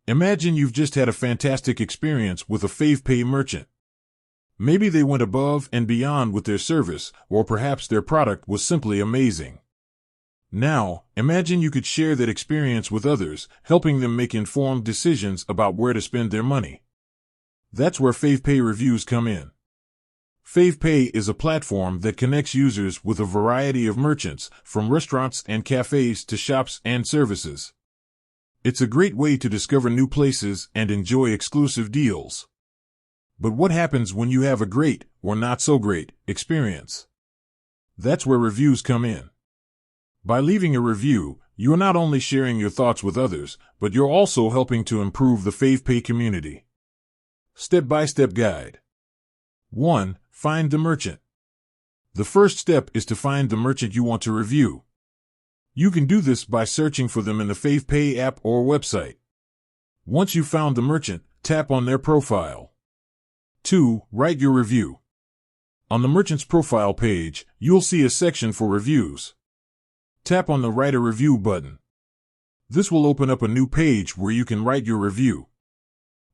Imagine you've just had a fantastic experience with a Favepay merchant. Maybe they went above and beyond with their service, or perhaps their product was simply amazing. Now, imagine you could share that experience with others, helping them make informed decisions about where to spend their money. That's where Favepay reviews come in. Favepay is a platform that connects users with a variety of merchants, from restaurants and cafes to shops and services. It's a great way to discover new places and enjoy exclusive deals. But what happens when you have a great, or not so great, experience? That's where reviews come in. By leaving a review, you're not only sharing your thoughts with others, but you're also helping to improve the Favepay community. Step-by-step guide. 1. Find the merchant. The first step is to find the merchant you want to review. You can do this by searching for them in the Favepay app or website. Once you've found the merchant, tap on their profile. 2. Write your review. On the merchant's profile page, you'll see a section for reviews. Tap on the Write a Review button. This will open up a new page where you can write your review.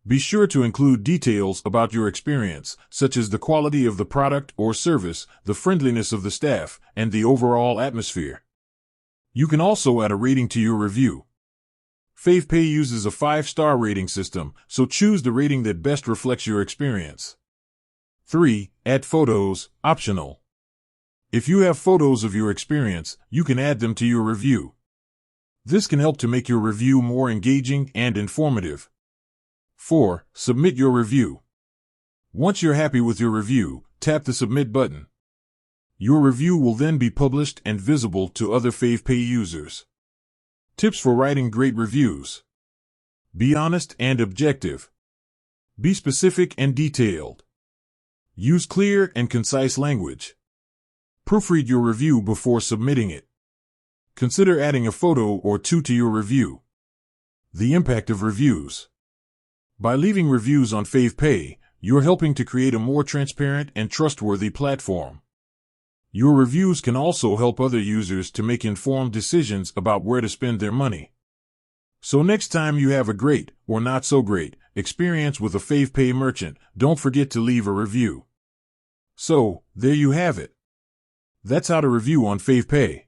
Be sure to include details about your experience, such as the quality of the product or service, the friendliness of the staff, and the overall atmosphere. You can also add a rating to your review. Favepay uses a 5-star rating system, so choose the rating that best reflects your experience. 3. Add photos, optional. If you have photos of your experience, you can add them to your review. This can help to make your review more engaging and informative. 4. Submit your review. Once you're happy with your review, tap the Submit button. Your review will then be published and visible to other Favepay users. Tips for writing great reviews. Be honest and objective. Be specific and detailed. Use clear and concise language. Proofread your review before submitting it. Consider adding a photo or two to your review. The impact of reviews. By leaving reviews on Favepay, you're helping to create a more transparent and trustworthy platform. Your reviews can also help other users to make informed decisions about where to spend their money. So next time you have a great, or not so great, experience with a Favepay merchant, don't forget to leave a review. So, there you have it. That's how to review on Favepay.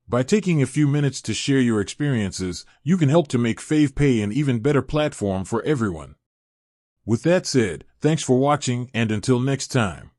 By taking a few minutes to share your experiences, you can help to make Favepay an even better platform for everyone. With that said, thanks for watching, and until next time.